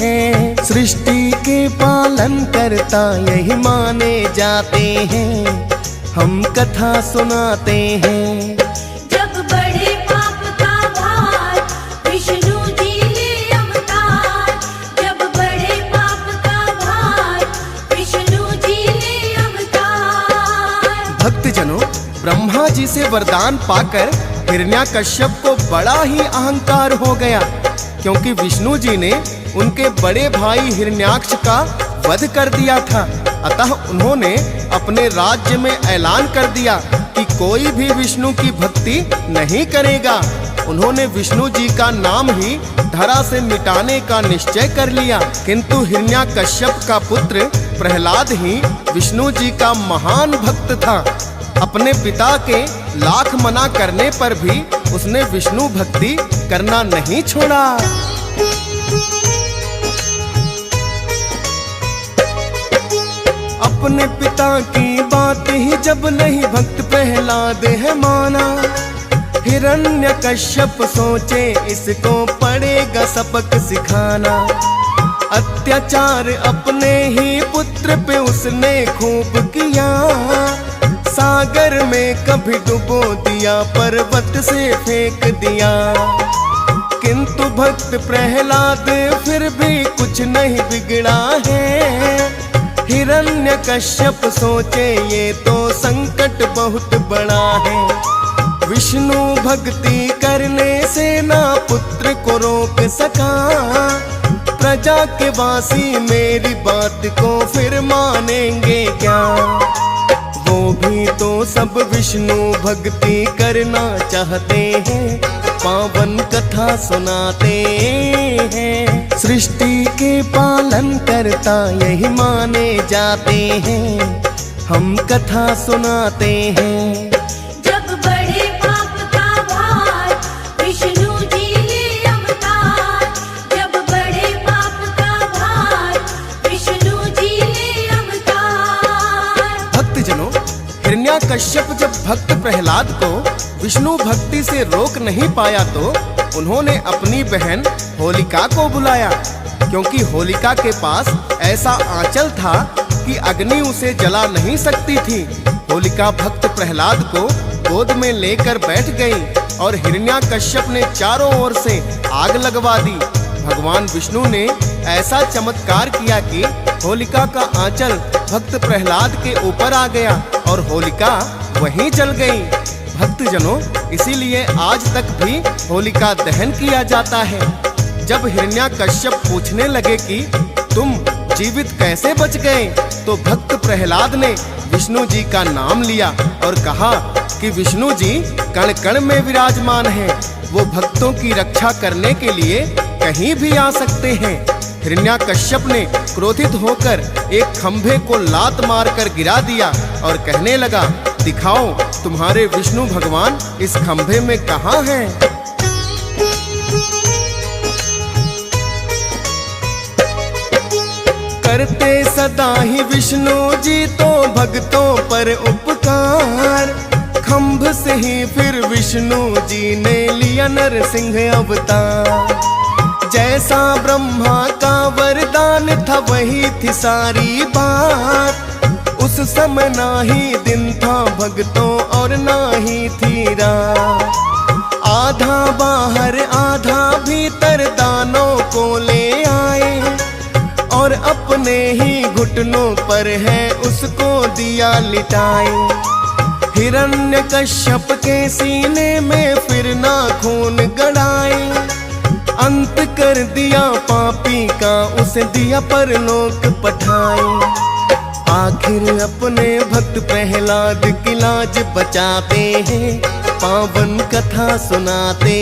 [SPEAKER 7] हैं। सृष्टि के पालन करता यही माने जाते हैं, हम कथा सुनाते हैं।
[SPEAKER 3] जब बड़े पाप का भार विष्णु जी ले अवतार, जब बड़े पाप का भार विष्णु जी ले अवतार।
[SPEAKER 7] भक्तजनों, ब्रह्मा जी से वरदान पाकर हिरण्याकश्यप को बड़ा ही अहंकार हो गया, क्योंकि विष्णु जी ने उनके बड़े भाई हिरण्याक्ष का वध कर दिया था। अतः उन्होंने अपने राज्य में ऐलान कर दिया कि कोई भी विष्णु की भक्ति नहीं करेगा। उन्होंने विष्णु जी का नाम ही धरा से मिटाने का निश्चय कर लिया। किंतु हिरण्याकश्यप का पुत्र प्रहलाद ही विष्णु जी का महान भक्त था। अपने पिता के लाख मना करने पर भी उसने विष्णु भक्ति करना नहीं छोड़ा। अपने पिता की बात ही जब नहीं भक्त प्रहलाद है माना, हिरण्यकश्यप सोचे इसको पड़ेगा सबक सिखाना। अत्याचार अपने ही पुत्र पे उसने खूब किया, सागर में कभी डुबो दिया पर्वत से फेंक दिया। किंतु भक्त प्रहलाद फिर भी कुछ नहीं बिगड़ा है। हिरण्यकश्यप सोचे ये तो संकट बहुत बड़ा है। विष्णु भक्ति करने से ना पुत्र को रोक सका, प्रजा के वासी मेरी बात को फिर मानेंगे क्या। वो भी तो सब विष्णु भक्ति करना चाहते हैं, पावन कथा सुनाते हैं। सृष्टि के पालन करता यही माने जाते हैं, हम कथा सुनाते हैं।
[SPEAKER 3] जब बड़े पाप का भार विष्णु जी ले अवतार, जब बड़े पाप का भार विष्णु जी ले अवतार।
[SPEAKER 7] भक्तजनों, हिरण्याकश्यप जब भक्त प्रहलाद को विष्णु भक्ति से रोक नहीं पाया तो उन्होंने अपनी बहन होलिका को बुलाया, क्योंकि होलिका के पास ऐसा आंचल था कि अग्नि उसे जला नहीं सकती थी। होलिका भक्त प्रहलाद को गोद में लेकर बैठ गई और हिरण्याकश्यप ने चारों ओर से आग लगवा दी। भगवान विष्णु ने ऐसा चमत्कार किया कि होलिका का आंचल भक्त प्रहलाद के ऊपर आ गया और होलिका वहीं जल गई। भक्तजनों, इसीलिए आज तक भी होलिका दहन किया जाता है। जब हिरण्याकश्यप पूछने लगे कि तुम जीवित कैसे बच गए, तो भक्त प्रहलाद ने विष्णु जी का नाम लिया और कहा कि विष्णु जी कण कण में विराजमान हैं, वो भक्तों की रक्षा करने के लिए कहीं भी आ सकते हैं। हिरण्याकश्यप ने क्रोधित होकर एक खंभे को लात मारकर गिरा दिया और कहने लगा, दिखाओ तुम्हारे विष्णु भगवान इस खंभे में कहाँ हैं। करते सदा ही विष्णु जी तो भक्तों पर उपकार। खंभ से ही फिर विष्णु जी ने लिया नरसिंह अवतार। जैसा ब्रह्मा का वरदान था वही थी सारी बात। उस समय ना ही दिन था भक्तों और ना ही थी रात। आधा बाहर आधा भीतर दानों को ले आए और अपने ही घुटनों पर है उसको दिया लिटाए। हिरण्यकश्यप के सीने में फिर नाखून गड़ाए। अंत कर दिया पापी का उसे दिया परलोक पठाए। आखिर अपने भक्त प्रहलाद की लाज बचाते हैं, पावन कथा सुनाते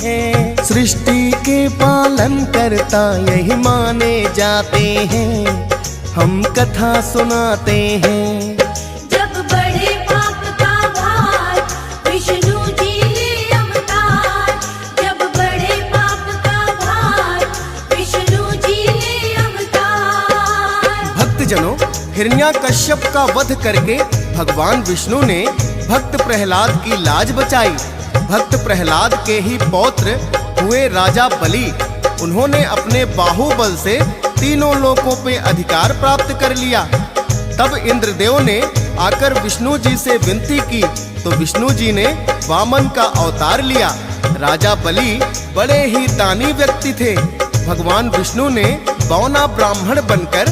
[SPEAKER 7] हैं। सृष्टि के पालन करता यही माने जाते हैं, हम कथा सुनाते हैं।
[SPEAKER 3] जब बड़े पाप का भार विष्णु जी ले अवतार। जब बड़े पाप का भार विष्णु जी ले अवतार।
[SPEAKER 7] भक्तजनों, हिरण्याकश्यप का वध करके भगवान विष्णु ने भक्त प्रहलाद की लाज बचाई। भक्त प्रहलाद के ही पौत्र हुए राजा बलि। उन्होंने अपने बाहुबल से तीनों लोकों पे अधिकार प्राप्त कर लिया। तब इंद्रदेव ने आकर विष्णु जी से विनती की तो विष्णु जी ने वामन का अवतार लिया। राजा बलि बड़े ही दानी व्यक्ति थे। भगवान विष्णु ने बौना ब्राह्मण बनकर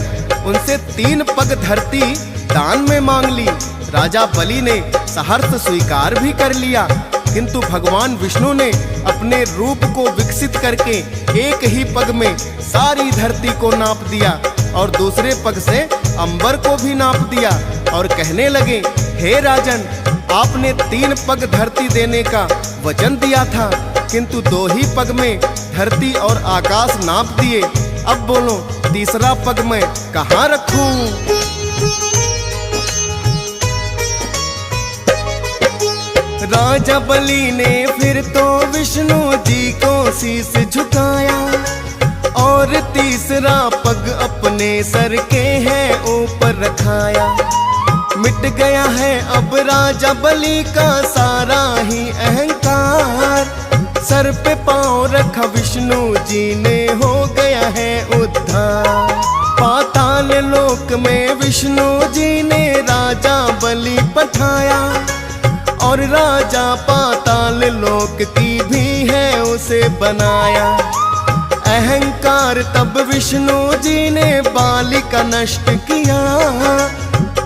[SPEAKER 7] उनसे 3 पग धरती दान में मांग ली। राजा बलि ने सहर्ष स्वीकार भी कर लिया, किंतु भगवान विष्णु ने अपने रूप को विकसित करके एक ही पग में सारी धरती को नाप दिया और दूसरे पग से अंबर को भी नाप दिया और कहने लगे, हे राजन, आपने 3 पग धरती देने का वचन दिया था, किंतु 2 ही पग में धरती और आकाश नाप दिए। अब बोलो, तीसरा पग मैं कहाँ रखूं? राजा बलि ने फिर तो विष्णु जी को शीश झुकाया और तीसरा पग अपने सर के है ऊपर रखाया। मिट गया है अब राजा बलि का सारा ही अहंकार। सर पे पांव रखा विष्णु जी ने, हो गया है उद्धार। पाताल लोक में विष्णु जी ने राजा बलि पठाया और राजा पाताल लोक की भी है उसे बनाया। अहंकार तब विष्णु जी ने बाली का नष्ट किया।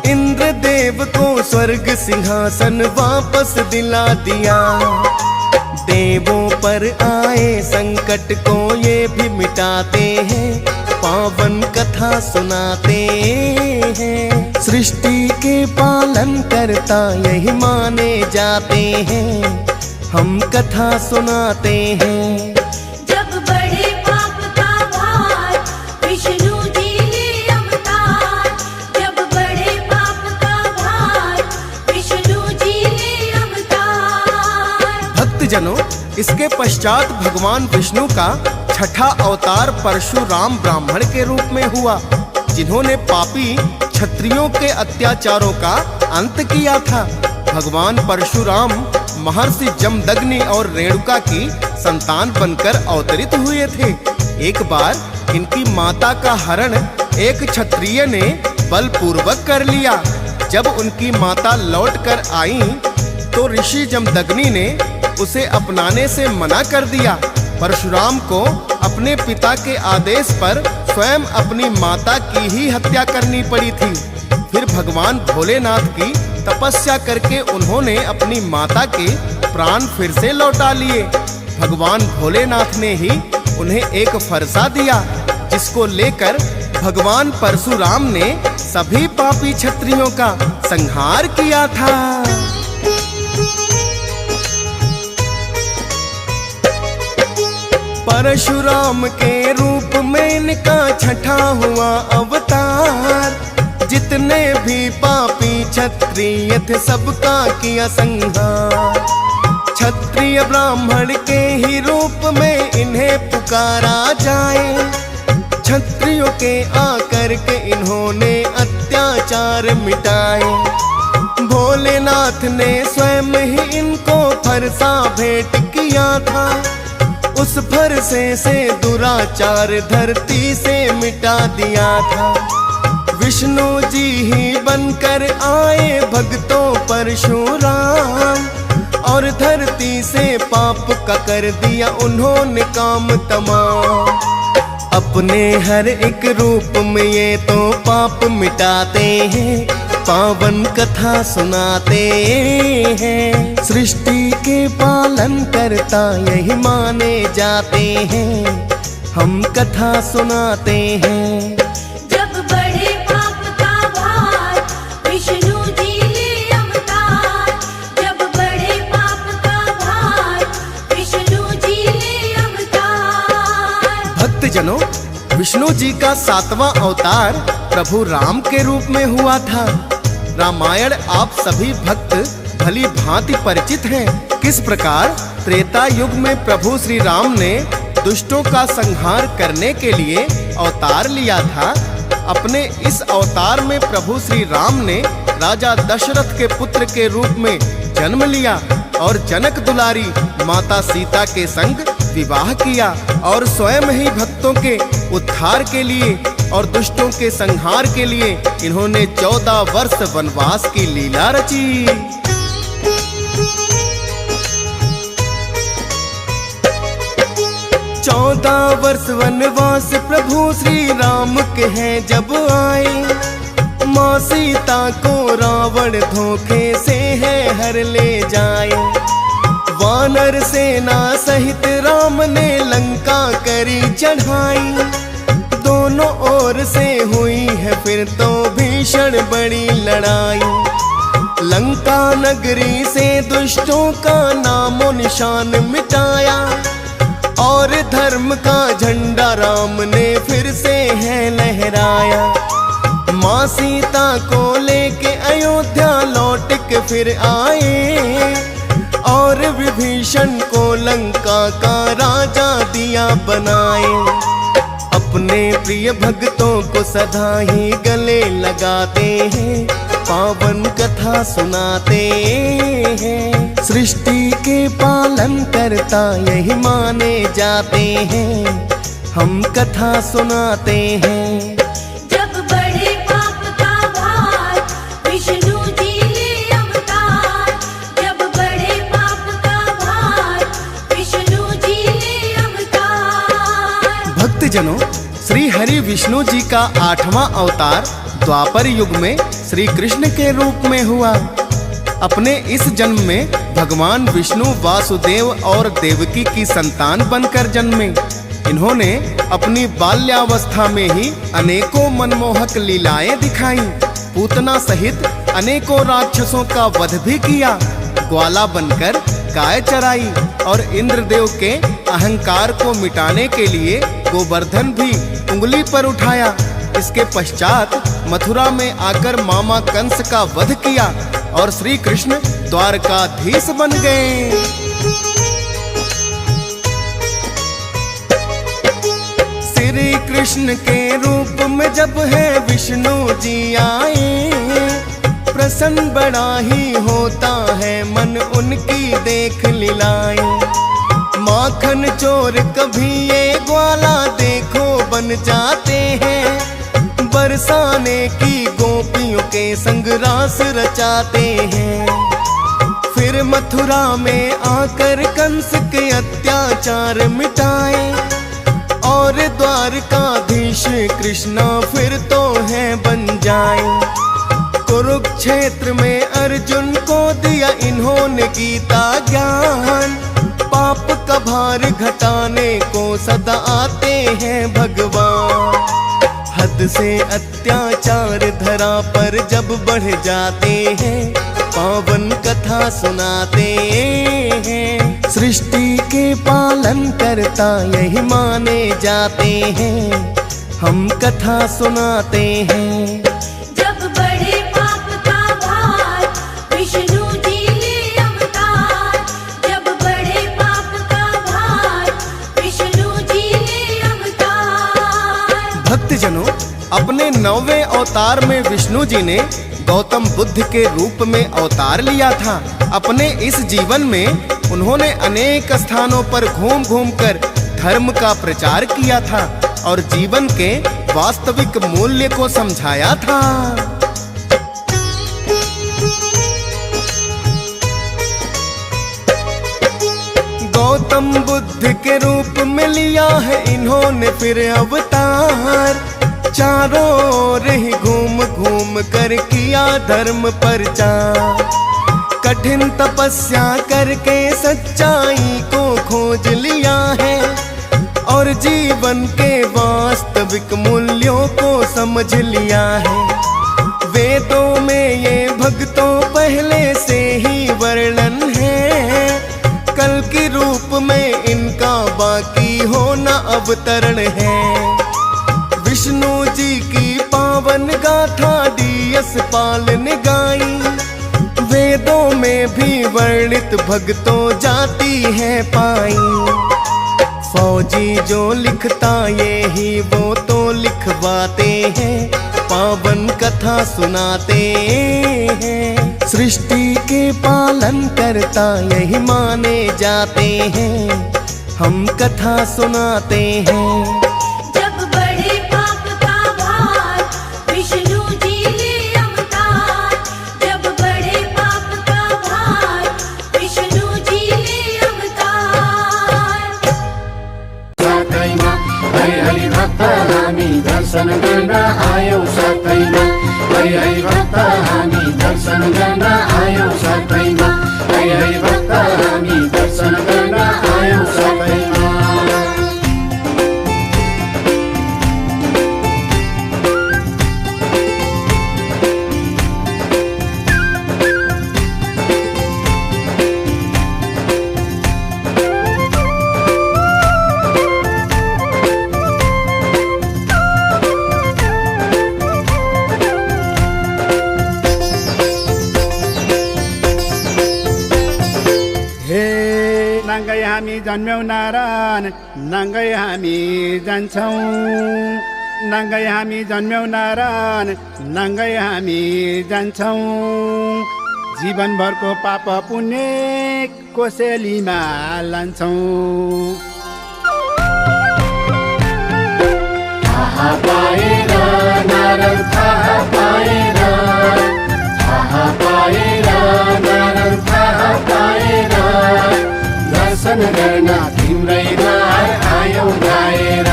[SPEAKER 7] इंद्रदेव को स्वर्ग सिंहासन वापस दिला दिया। देवों पर आए संकट को ये भी मिटाते हैं, पावन कथा सुनाते हैं। सृष्टि के पालन करता यही माने जाते हैं, हम कथा सुनाते हैं।
[SPEAKER 3] जब बड़े पाप का भार विष्णु जी ले अवतार। जब बड़े पाप का भार विष्णु जी ले अवतार।
[SPEAKER 7] भक्तजनों, इसके पश्चात भगवान विष्णु का छठा अवतार परशुराम ब्राह्मण के रूप में हुआ, जिन्होंने पापी क्षत्रियों के अत्याचारों का अंत किया था। भगवान परशुराम महर्षि जमदग्नि और रेणुका की संतान बनकर अवतरित हुए थे। एक बार इनकी माता का हरण एक क्षत्रिय ने बलपूर्वक कर लिया। जब उनकी माता लौट कर आई तो ऋषि जमदग्नि ने उसे अपनाने से मना कर दिया। परशुराम को अपने पिता के आदेश पर स्वयं अपनी माता की ही हत्या करनी पड़ी थी। फिर भगवान भोलेनाथ की तपस्या करके उन्होंने अपनी माता के प्राण फिर से लौटा लिए। भगवान भोलेनाथ ने ही उन्हें एक फरसा दिया, जिसको लेकर भगवान परशुराम ने सभी पापी क्षत्रियों का संहार किया था। परशुराम के रूप में इनका छठा हुआ अवतार। जितने भी पापी क्षत्रिय थे सबका किया संहार। क्षत्रिय ब्राह्मण के ही रूप में इन्हें पुकारा जाए। क्षत्रियों के आकर के इन्होंने अत्याचार मिटाए। भोलेनाथ ने स्वयं ही इनको फरसा भेंट किया था। उस फरसे से दुराचार धरती से मिटा दिया था। विष्णु जी ही बनकर आए भक्तों परशुराम, और धरती से पाप का कर दिया उन्होंने काम तमाम। अपने हर एक रूप में ये तो पाप मिटाते हैं, पावन कथा सुनाते हैं। सृष्टि के पालन करता यही माने जाते हैं, हम कथा सुनाते हैं।
[SPEAKER 3] जब बढ़े पाप का भार विष्णु जी ले अवतार। जब बढ़े पाप का भार विष्णु जी ले अवतार।
[SPEAKER 7] भक्तजनों, विष्णु जी का 7वां अवतार प्रभु राम के रूप में हुआ था। रामायण आप सभी भक्त भली भांति परिचित हैं। किस प्रकार त्रेता युग में प्रभु श्री राम ने दुष्टों का संहार करने के लिए अवतार लिया था। अपने इस अवतार में प्रभु श्री राम ने राजा दशरथ के पुत्र के रूप में जन्म लिया और जनक दुलारी माता सीता के संग विवाह किया, और स्वयं ही भक्तों के उद्धार के लिए और दुष्टों के संहार के लिए इन्होंने 14 वर्ष वनवास की लीला रची। 14 वर्ष वनवास प्रभु श्री राम के हैं जब आए। माँ सीता को रावण धोखे से है हर ले जाए। वानर सेना सहित राम ने लंका करी चढ़ाई। दोनों ओर से हुई है फिर तो भीषण बड़ी लड़ाई। लंका नगरी से दुष्टों का नामो निशान मिटाया, और धर्म का झंडा राम ने फिर से है लहराया। माँ सीता को लेके अयोध्या लौट के फिर आए, और विभीषण को लंका का राजा दिया बनाए। अपने प्रिय भक्तों को सदा ही गले लगाते हैं, पावन कथा सुनाते हैं। सृष्टि के पालन करता यही माने जाते हैं, हम कथा सुनाते हैं।
[SPEAKER 3] जब बढ़े पाप का भार विष्णु जी ले अवतार। जब बढ़े पाप का भार विष्णु जी ले अवतार।
[SPEAKER 7] भक्तजनों, श्री हरि विष्णु जी का 8वां अवतार द्वापर युग में श्री कृष्ण के रूप में हुआ। अपने इस जन्म में भगवान विष्णु वासुदेव और देवकी की संतान बनकर जन्मे। इन्होंने अपनी बाल्यावस्था में ही अनेकों मनमोहक लीलाएं दिखाई। पूतना सहित अनेकों राक्षसों का वध भी किया। ग्वाला बनकर गाय चराई, और इंद्रदेव के अहंकार को मिटाने के लिए गोवर्धन भी उंगली पर उठाया। इसके पश्चात मथुरा में आकर मामा कंस का वध किया, और श्री कृष्ण द्वारकाधीश बन गए। श्री कृष्ण के रूप में जब है विष्णु जी आए, प्रसन्न बड़ा ही होता है मन उनकी देख लीलाएं। माखन चोर कभी ये ग्वाला देखो बन जाते हैं, बरसाने की गोपियों के संग रास रचाते हैं। फिर मथुरा में आकर कंस के अत्याचार मिटाए, और द्वारकाधीश कृष्णा फिर तो है बन जाए। कुरुक्षेत्र में अर्जुन को दिया इन्होंने गीता ज्ञान, पाप का भार घटाने को सदा आते हैं भगवान। हद से अत्याचार धरा पर जब बढ़ जाते हैं, पावन कथा सुनाते हैं। सृष्टि के पालन करता यही माने जाते हैं, हम कथा सुनाते हैं।
[SPEAKER 3] जब बढ़े पाप का भार विष्णु जी ले अवतार। जब बढ़े पाप का भार विष्णु जी ले अवतार।
[SPEAKER 7] भक्तजनों, अपने 9वें अवतार में विष्णु जी ने गौतम बुद्ध के रूप में अवतार लिया था। अपने इस जीवन में उन्होंने अनेक स्थानों पर घूम घूम कर धर्म का प्रचार किया था और जीवन के वास्तविक मूल्य को समझाया था। गौतम बुद्ध के रूप में लिया है इन्होंने फिर अवतार। चारों ओर ही घूम घूम कर किया धर्म प्रचार। कठिन तपस्या करके सच्चाई को खोज लिया है और जीवन के वास्तविक मूल्यों को समझ लिया है। वेदों में ये भक्तों पहले से ही वर्णन है। कल के रूप में इनका बाकी होना अवतरण है। विष्णु जी की पावन गाथा डीएस पाल ने गाई। वेदों में भी वर्णित भक्तों जाती है पाई। फौजी जो लिखता ये ही वो तो लिखवाते हैं, पावन कथा सुनाते हैं। सृष्टि के पालन करता यही माने जाते हैं, हम कथा सुनाते हैं।
[SPEAKER 3] जब बड़े पाप का भार विष्णु जी ले अवतार। जब बड़े पाप का भार विष्णु जी ले अवतार।
[SPEAKER 5] हरि हरि भक्त हामी दर्शन गर्न आयौ साथैमा। हरि हरि भक्त हामी दर्शन गर्न आयौ साथैमा। हरि हरि भक्त हामी दर्शन गर्न आयौ साथैमा। नाङ्गै हामी जन्म्यौ नारायण, नाङ्गै हामी जान्छौँ। नाङ्गै हामी जन्म्यौ नारायण, नाङ्गै हामी जान्छौँ। जीवनभरको पाप पुण्य कोसेलीमा लान्छौँ। थाहा पाएर नारायण, थाहा पाएर, थाहा पाएर नारायण, थाहा पाएर दर्शन गर्न तिम्रै द्वार आयौ गाएर।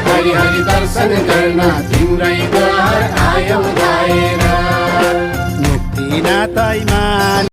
[SPEAKER 5] हरि हरि दर्शन गर्न तिम्रै द्वार आयौ गाएर। मुक्तिनाथैमा